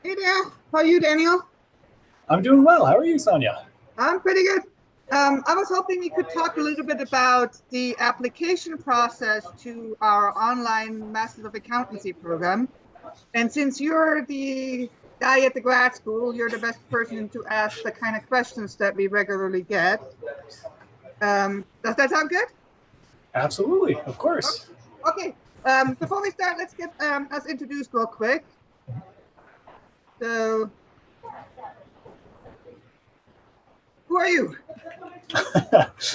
Hey there, how are you, Daniel? I'm doing well. How are you, Sonia? I'm pretty good. I was hoping we could talk a little bit about the application process to our online Masters of Accountancy program. And since you're the guy at the grad school, you're the best person to ask the kind of questions that we regularly get. Does that sound good? Absolutely, of O- course. Okay. Before we start, let's get us introduced real quick. So, who are you?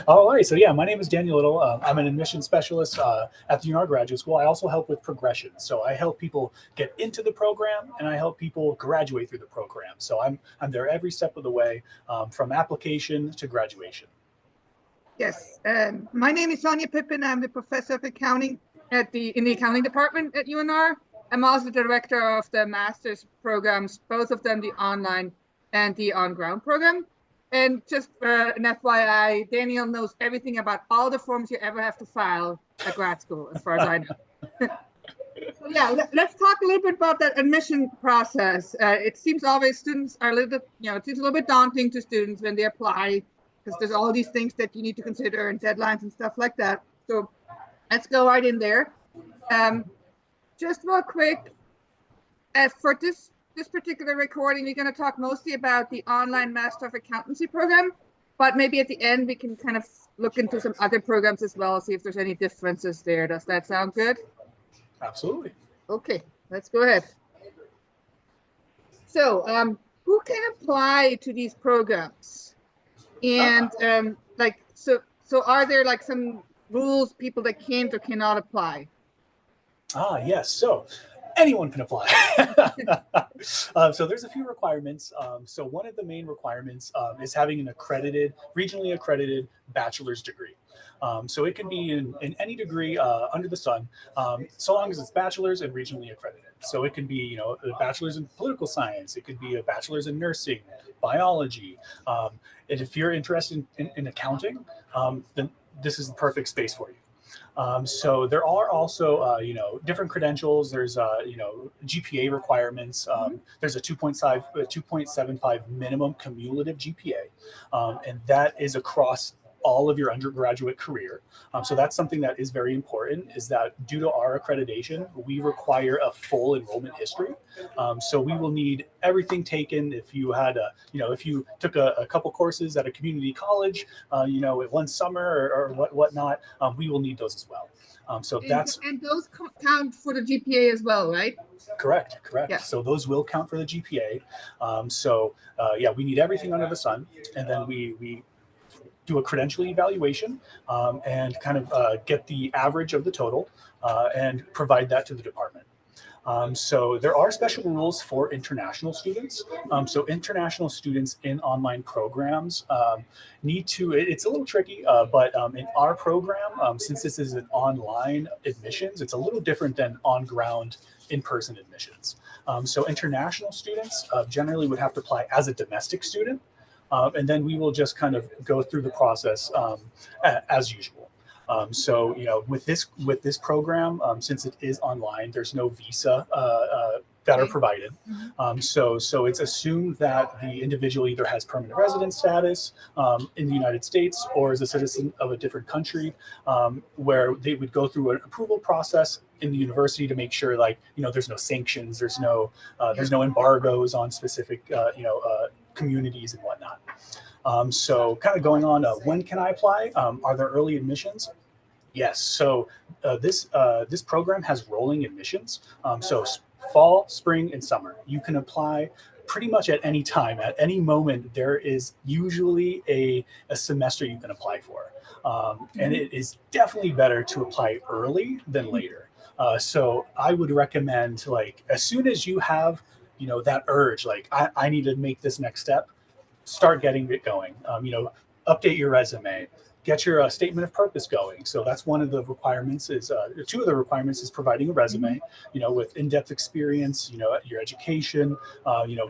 All right. So yeah, my name is Daniel Little. I'm an admissions specialist at the UNR Graduate School. I also help with progression. So I help people get into the program, and I help people graduate through the program. So I'm there every step of the way, from application to graduation. Yes, my name is Sonia Pippin. I'm the professor of accounting in the accounting department at UNR. I'm also the director of the master's programs, both of them the online and the on-ground program. And just an FYI, Daniel knows everything about all the forms you ever have to file at grad school, as far as I know. So yeah, let's talk a little bit about that admission process. It seems always students are a little bit, it seems a little bit daunting to students when they apply because there's all these things that you need to consider and deadlines and stuff like that. So let's go right in there. Um, just real quick, for this particular recording, we're going to talk mostly about the online Master of Accountancy program, but maybe at the end we can kind of look into some other programs as well, see if there's any differences there. Does that sound good? Absolutely. Okay, let's go ahead. So, who can apply to these programs? And Ah, so are there like some rules people that can't or cannot apply? yes. So anyone can apply. So there's a few requirements. So one of the main requirements is having an regionally accredited bachelor's degree. So it can be in any degree under the sun, so long as it's bachelor's and regionally accredited. So it can be, a bachelor's in political science. It could be a bachelor's in nursing, biology. Um, and if you're interested in accounting, then this is the perfect space for you. So there are also, different credentials. There's, GPA requirements. Mhm. There's a 2.75 minimum cumulative GPA, and that is across all of your undergraduate career. So that's something that is very important. Is that due to our accreditation, we require a full enrollment history. So we will need everything taken. If you had if you took a couple courses at a community college, one summer or whatnot, we will need those as well. So that's And those count for the GPA as well, right? correct. Correct. Yeah. So those will count for the GPA. Yeah, we need everything under the sun, and then we do a credential evaluation, and kind of get the average of the total, and provide that to the department. So there are special rules for international students. So international students in online programs need to. It's a little tricky, but in our program, since this is an online admissions, it's a little different than on ground in-person admissions. So international students generally would have to apply as a domestic student, and then we will just kind of go through the process as usual. So with this program, since it is online, there's no visa that are Okay. provided. Mhm. So it's assumed that the individual either has permanent residence status in the United States or is a citizen of a different country, where they would go through an approval process in the university to make sure, like, there's no sanctions, Yeah. there's no embargoes on specific communities and whatnot. So kind of going on, when can I apply? Are there early admissions? Yes. So this program has rolling admissions. So fall, spring, and summer. You can apply pretty much at any time. At any moment, there is usually a semester you can apply for. And Mhm. it is definitely better to apply early than later. So I would recommend, like, as soon as you have, that urge, like, I need to make this next step, start getting it going. Update your resume, get your statement of purpose going. So that's one of the requirements. Is two of the requirements is providing a Mhm. resume, with in-depth experience, your education,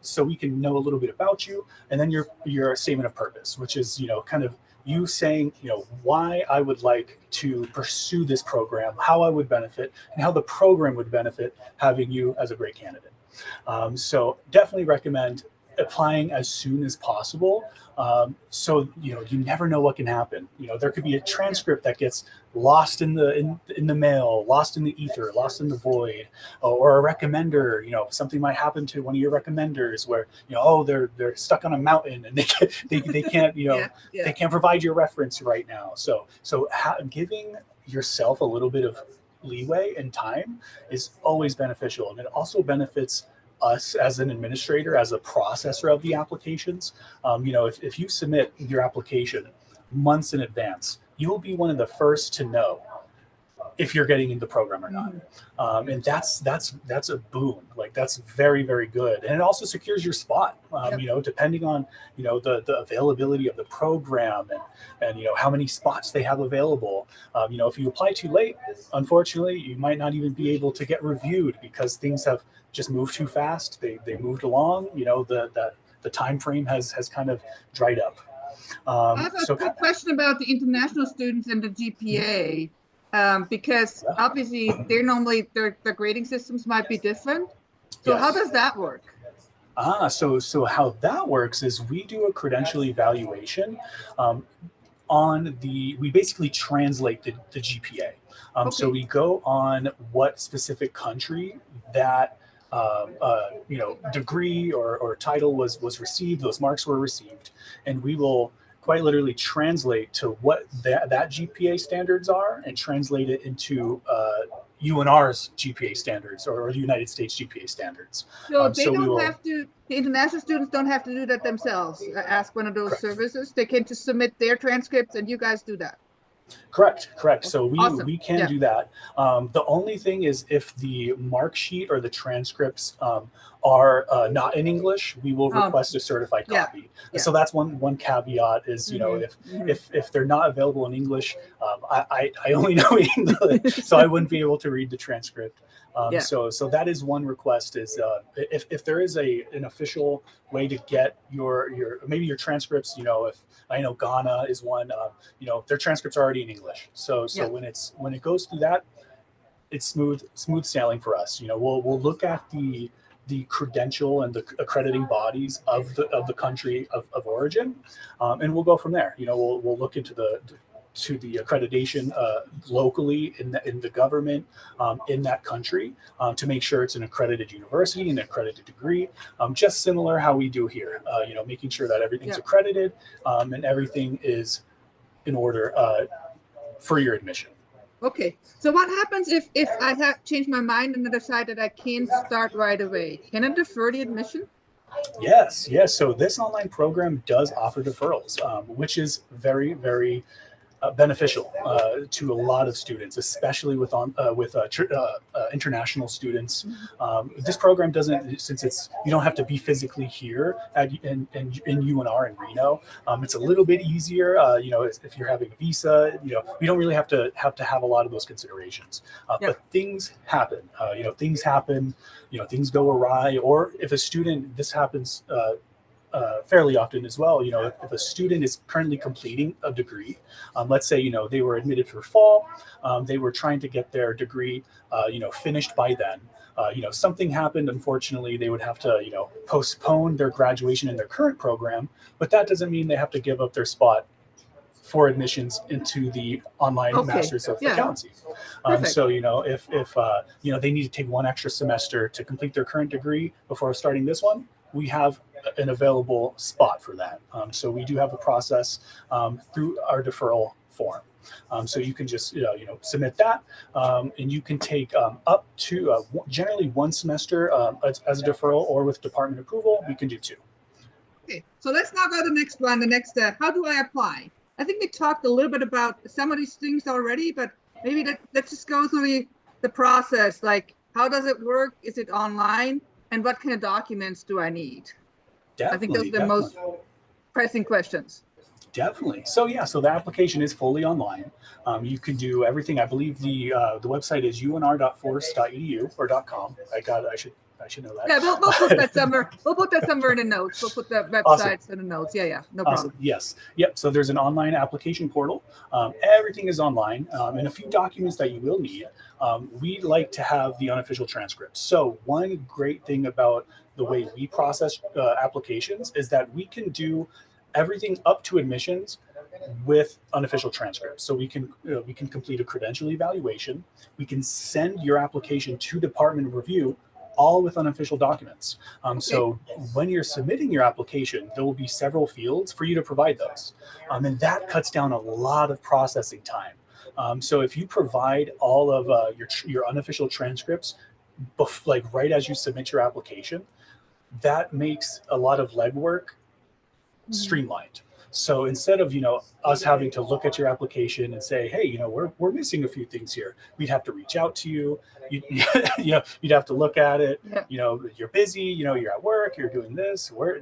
so we can know a little bit about you, and then your statement of purpose, which is kind of you saying why I would like to pursue this program, how I would benefit, and how the program would benefit having you as a great candidate. So definitely recommend applying as soon as possible. So you never know what can happen. There could be a transcript that gets lost in the mail, lost in the ether, lost in the void, or a recommender. Something might happen to one of your recommenders where oh, they're stuck on a mountain and they can't they can't provide your reference right now. So giving yourself a little bit of leeway and time is always beneficial, and it also benefits us as an administrator, as a processor of the applications. If you submit your application months in advance, you will be one of the first to know if you're getting into the program or not. And that's a boon. Like, that's very, very good. And it also secures your spot, depending on, the availability of the program and how many spots they have available. If you apply too late, unfortunately, you might not even be able to get reviewed because things have just moved too fast. They moved along, the time frame has kind of dried up. I have a question about the international students and the GPA. Because obviously their grading systems might be different. So how does that work? So how that works is we do a credential evaluation we basically translate the GPA. So we go on what specific country that degree or title was received, those marks were received, and we will quite literally translate to what that GPA standards are and translate it into UNR's GPA standards or the United States GPA standards. So the international students don't have to do that themselves, ask one of those services. They can just submit their transcripts and you guys do that. Correct. So we can do that. The only thing is, if the mark sheet or the transcripts are not in English, we will request a certified copy. So that's one caveat is, if they're not available in English, I only know English, so I wouldn't be able to read the transcript. So that is one request is if there is an official way to get your maybe your transcripts, if I know Ghana is one, their transcripts are already in English. So when it goes through that, it's smooth sailing for us. We'll look at the credential and the accrediting bodies of the country of origin, and we'll go from there. We'll look into the accreditation locally in the government in that country to make sure it's an accredited university and an accredited degree, just similar how we do here, making sure that everything's accredited and everything is in order for your admission. Okay, so what happens if I have changed my mind and decide that I can't start right away? Can I defer the admission? Yes. So this online program does offer deferrals, which is very, very beneficial to a lot of students, especially with international students. This program doesn't, since you don't have to be physically here in UNR in Reno. It's a little bit easier. If you're having a visa, we don't really have to have a lot of those considerations. But things happen. Things go awry, or if a student, this happens fairly often as well. If a student is currently completing a degree, let's say, they were admitted for fall, they were trying to get their degree, finished by then. Something happened, unfortunately, they would have to, postpone their graduation in their current program, but that doesn't mean they have to give up their spot for admissions into the online Masters of Accountancy. So, if they need to take one extra semester to complete their current degree before starting this one, we have an available spot for that. So we do have a process through our deferral form. So you can just submit that, and you can take up to generally one semester as a deferral, or with department approval, we can do 2. Okay, so let's now go to the next one. The next, how do I apply? I think we talked a little bit about some of these things already, but maybe let's just go through the process. Like, how does it work? Is it online? And what kind of documents do I need? Definitely, I think those are the most pressing questions. Definitely. So yeah, so the application is fully online. You can do everything. I believe the website is unr.force.edu or .com. I should know Yeah, we'll put that. that somewhere. We'll put that somewhere in the notes. We'll put the Awesome. websites in the notes. Yeah, no Awesome. problem. Yes. Yep. So there's an online application portal. Everything is online, and a few documents that you will need. We like to have the unofficial transcripts. So one great thing about the way we process applications is that we can do everything up to admissions with unofficial transcripts. So we can complete a credential evaluation. We can send your application to department review, all with unofficial documents. So when you're submitting your application, there will be several fields for you to provide those, and that cuts down a lot of processing time. So if you provide all of your unofficial transcripts, like right as you submit your application, that makes a lot of legwork streamlined. So instead of us having to look at your application and say, hey, we're missing a few things here, we'd have to reach out to you. You'd have to look at it. Yeah. You're busy. You're at work. You're doing this. Where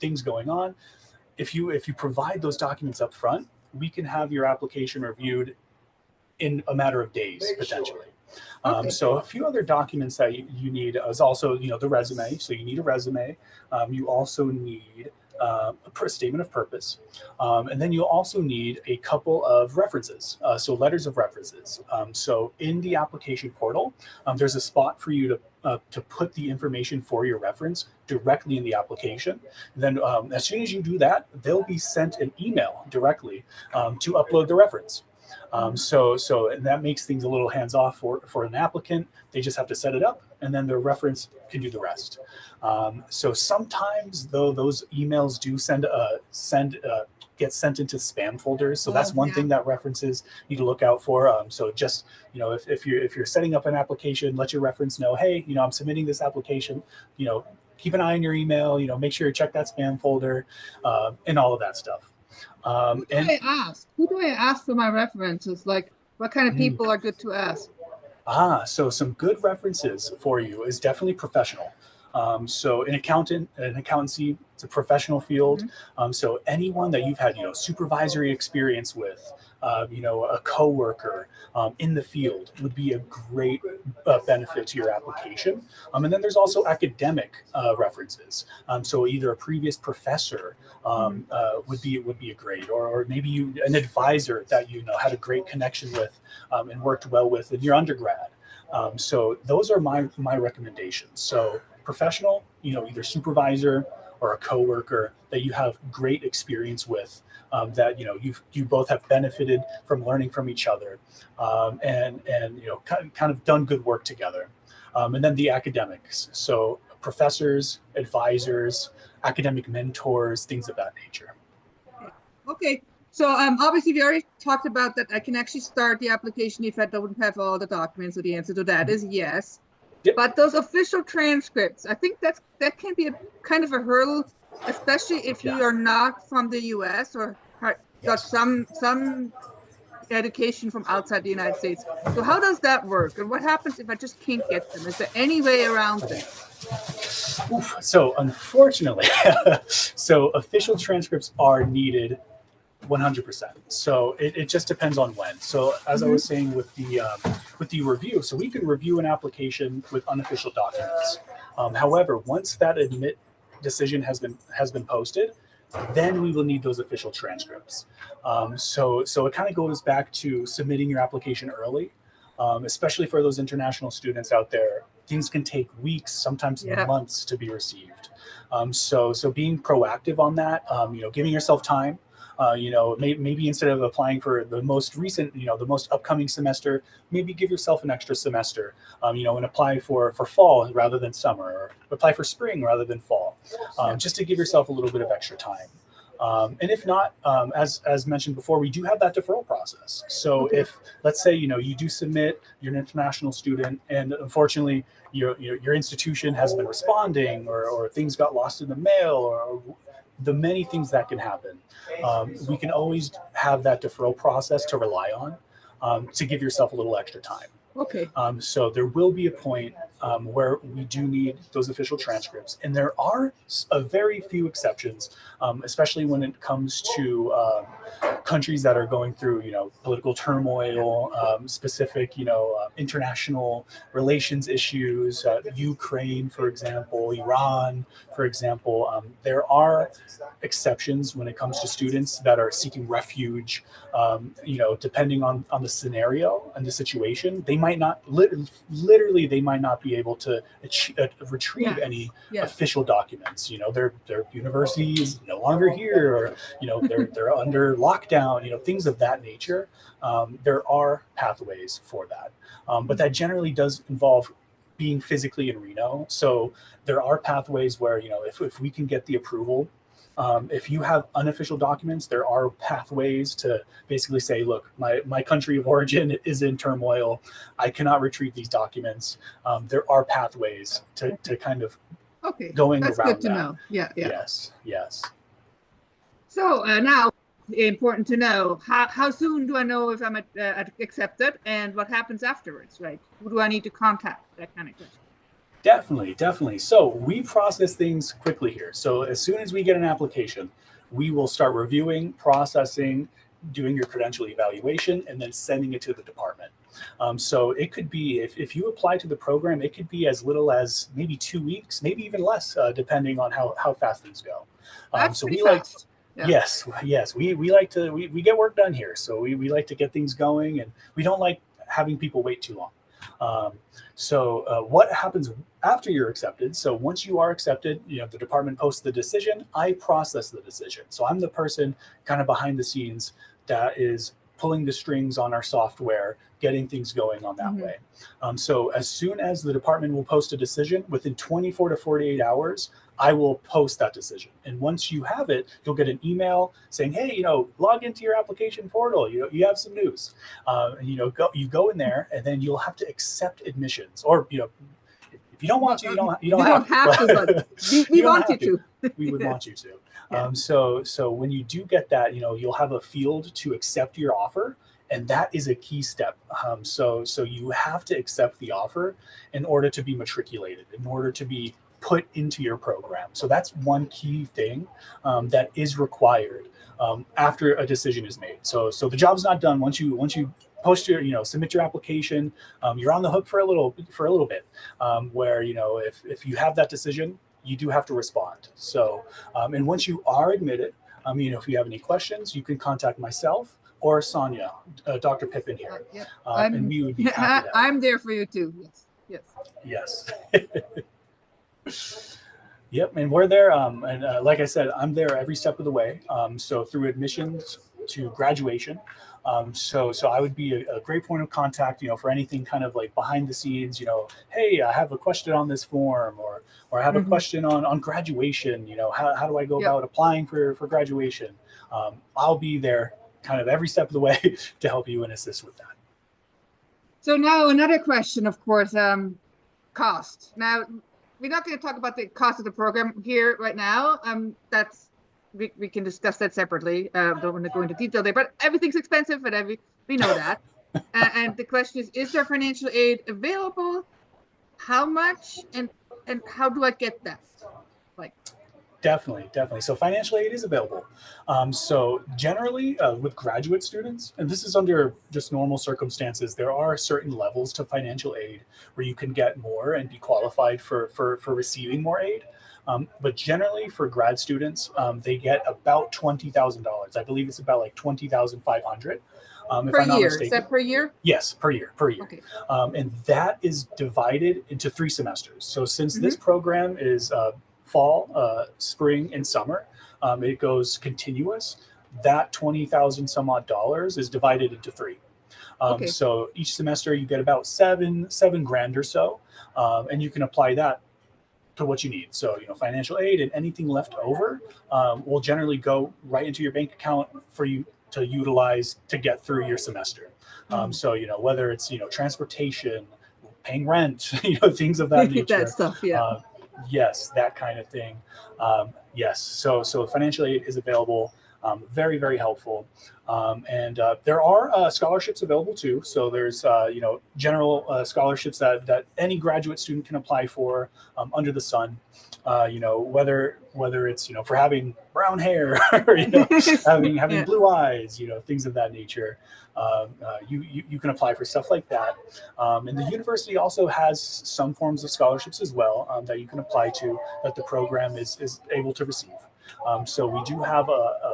things going on. If you provide those documents up front, we can have your application reviewed in a matter of days potentially. So a few other documents that you need is also the resume. So you need a resume. You also need a statement of purpose, and then you'll also need a couple of references, so letters of references. So in the application portal, there's a spot for you to put the information for your reference directly in the application. Then as soon as you do that, they'll be sent an email directly to upload the reference. And that makes things a little hands off for an applicant. They just have to set it up, and then their reference can do the rest. So sometimes though those emails do get sent into spam folders. So that's one thing that references need to look out for. So just if you're setting up an application, let your reference know, hey, I'm submitting this application. Keep an eye on your email. Make sure you check that spam folder, and all of that stuff. Who do I ask? Who do I ask for my references? Like, what kind of people are good to ask? So some good references for you is definitely professional. So an accountancy, it's a professional field. So anyone that you've had, supervisory experience with, a coworker in the field would be a great benefit to your application. And then there's also academic references. So either a previous professor would be a great, or maybe an advisor that had a great connection with and worked well with in your undergrad. So those are my recommendations. So professional, either supervisor or a coworker that you have great experience with, that you both have benefited from learning from each other, and kind of done good work together. And then the academics, so professors, advisors, academic mentors, things of that nature. Okay. So obviously we already talked about that I can actually start the application if I don't have all the documents. So the answer to that is yes. Yep. But those official transcripts, I think that can be a kind of a hurdle, especially if you are not from the US or got some education from outside the United States. So how does that work? And what happens if I just can't get them? Is there any way around that? So unfortunately, so official transcripts are needed 100%. So it just depends on when. So as I was saying with the review, so we can review an application with unofficial documents. However, once that admit decision has been posted, then we will need those official transcripts. So it kind of goes back to submitting your application early, especially for those international students out there. Things can take weeks, sometimes months to be received. So being proactive on that, giving yourself time. Maybe instead of applying for the most recent, the most upcoming semester, maybe give yourself an extra semester, and apply for fall rather than summer, or apply for spring rather than fall, just to give yourself a little bit of extra time. And if not, as mentioned before, we do have that deferral process. So if, let's say, you do submit, you're an international student, and unfortunately your institution hasn't been responding, or things got lost in the mail, or the many things that can happen, we can always have that deferral process to rely on, to give yourself a little extra time. Okay. So there will be a point where we do need those official transcripts. And there are a very few exceptions, especially when it comes to countries that are going through, political turmoil, specific, international relations issues, Ukraine, for example, Iran, for example. There are exceptions when it comes to students that are seeking refuge. Depending on the scenario and the situation, they might not literally they might not be able to retrieve any official documents. Their university is no longer here, or they're under lockdown. Things of that nature. There are pathways for that, but that generally does involve being physically in Reno. So there are pathways where if we can get the approval. If you have unofficial documents, there are pathways to basically say, look, my country of origin is in turmoil. I cannot retrieve these documents. There are pathways to kind of going that's around good to know. Yeah. Yes. So now, important to know, how soon do I know if I'm accepted, and what happens afterwards, right? Who do I need to contact? That kind of question. Definitely. So we process things quickly here. So as soon as we get an application, we will start reviewing, processing, doing your credential evaluation, and then sending it to the department. So it could be, if you apply to the program, it could be as little as maybe 2 weeks, maybe even less, depending on how fast things go. That's so pretty we fast. Yes, we like to, we get work done here. So we like to get things going, and we don't like having people wait too long. What happens after you're accepted? So once you are accepted, the department posts the decision. I process the decision. So I'm the person kind of behind the scenes that is pulling the strings on our software, getting things going on that way. So as soon as the department will post a decision, within 24 to 48 hours, I will post that decision. And once you have it, you'll get an email saying, hey, log into your application portal. You have some news. You go in there, and then you'll have to accept admissions. Or, if you don't want to, you don't have to. But we want you to. We would want you to. So when you do get that, you'll have a field to accept your offer. And that is a key step. So you have to accept the offer in order to be matriculated, in order to be put into your program. So that's one key thing that is required after a decision is made. So the job's not done once you post your, submit your application. You're on the hook for a little bit, where if you have that decision, you do have to respond. So and once you are admitted, if you have any questions, you can contact myself or Sonia, Dr. Pippin here, and we would be happy to help. I'm there for you too. Yes. Yep, and we're there. And like I said, I'm there every step of the way. So through admissions to graduation. So I would be a great point of contact, for anything kind of like behind the scenes, hey, I have a question on this form, or I have a question on graduation, how do I go about applying for graduation? I'll be there kind of every step of the way to help you and assist with that. So now another question, of course, cost. Now, we're not going to talk about the cost of the program here right now. We can discuss that separately. Don't want to go into detail there, but everything's expensive, but we know that. And the question is there financial aid available? How much, and how do I get that? Definitely. So financial aid is available. So generally with graduate students, and this is under just normal circumstances, there are certain levels to financial aid where you can get more and be qualified for receiving more aid. But generally for grad students, they get about $20,000. I believe it's about like $20,500. Per year? Is that per year? Yes, per year. Okay. And that is divided into 3 semesters. So since this program is fall, spring, and summer, it goes continuous. That $20,000 some odd dollars is divided into 3. So each semester you get about seven grand or so, and you can apply that to what you need. So financial aid, and anything left over will generally go right into your bank account for you to utilize to get through your semester. So whether it's transportation, paying rent, things of that nature. That stuff, Yes, that kind of thing. Yes, so financial aid is available. Very, very helpful. And there are scholarships available too. So there's general scholarships that any graduate student can apply for under the sun. Whether it's for having brown hair or having Yeah. blue eyes, things of that nature. You can apply for stuff like that. And the university also has some forms of scholarships as well that you can apply to, that the program is able to receive. So we do have a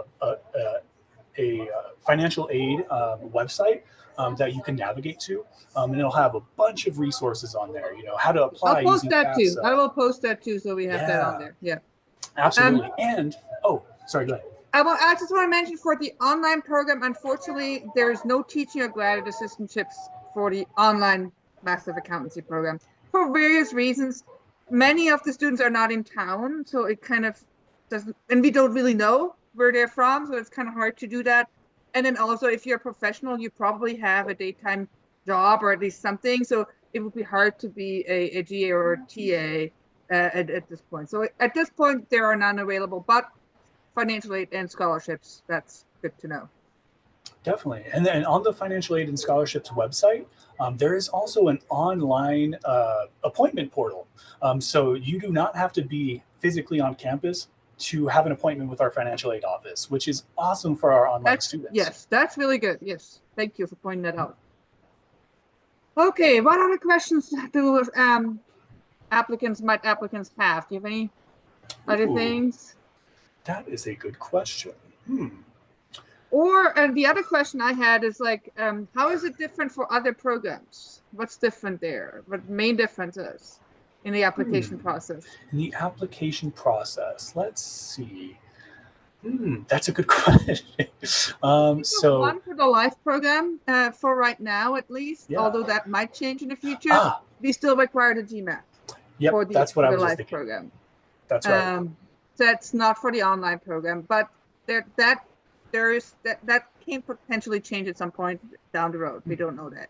financial aid website that you can navigate to, and it'll have a bunch of resources on there. How to apply. I'll post using that too. FAFSA. I will post that too, so we have that on there. Yeah. Absolutely. And sorry, go ahead. I just want to mention, for the online program, unfortunately, there is no teaching or graduate assistantships for the online Master of Accountancy program for various reasons. Many of the students are not in town, so it kind of doesn't, and we don't really know where they're from, so it's kind of hard to do that. And then also, if you're a professional, you probably have a daytime job or at least something, so it would be hard to be a GA or a TA at this point. So at this point, there are none available, but financial aid and scholarships, that's good to know. Definitely. And then on the financial aid and scholarships website, there is also an online appointment portal. So you do not have to be physically on campus to have an appointment with our financial aid office, which is awesome for our online students. Yes, that's really good. Yes, thank you for pointing that out. Okay, what other questions do applicants have? Do you have any other things? That is a good question. And the other question I had is like, how is it different for other programs? What's different there? What the main difference is in the application process? In the application process, let's see. That's a good question. So one for the life program, for right now at least, although that might change in the future. We still require the GMAT. Yep, for the, that's what for I the was life thinking. program. That's right. That's not for the online program, but that can potentially change at some point down the road. We don't know that.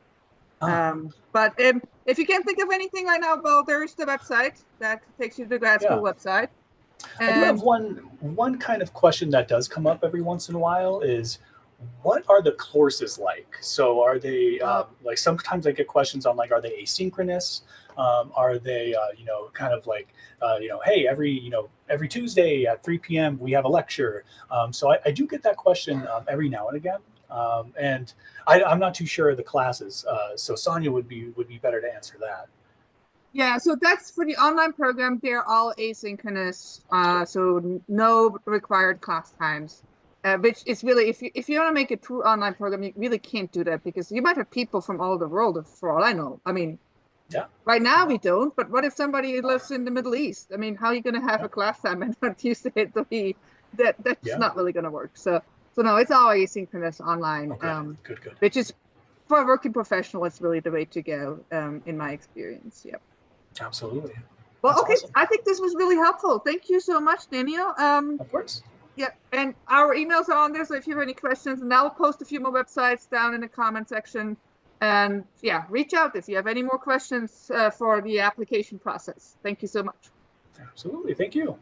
But if you can't think of anything right now, well, there's the website that takes you to the grad school website. I do have one kind of question that does come up every once in a while is, what are the courses like? So are they like, sometimes I get questions on like, are they asynchronous? Are they kind of like hey, every Tuesday at 3 p.m. we have a lecture. So I do get that question every now and again. And I'm not too sure of the classes. So Sonia would be better to answer that. Yeah, so that's for the online program. They're all asynchronous, so no required class times, which is really, if you want to make a true online program, you really can't do that, because you might have people from all over the world, for all I know. I mean, right now we don't, but what if somebody lives in the Middle East? I mean, how are you going to have a class time and on Tuesday at 3? That's not really going to work. So no, it's all asynchronous online, good. Which is, for a working professional, it's really the way to go, in my experience. Yep. Absolutely. Well, that's awesome. I think this was really helpful. Thank you so much, Daniel. Of course. Yeah, and our emails are on there, so if you have any questions, and I'll post a few more websites down in the comment section. And yeah, reach out if you have any more questions for the application process. Thank you so much. Absolutely. Thank you.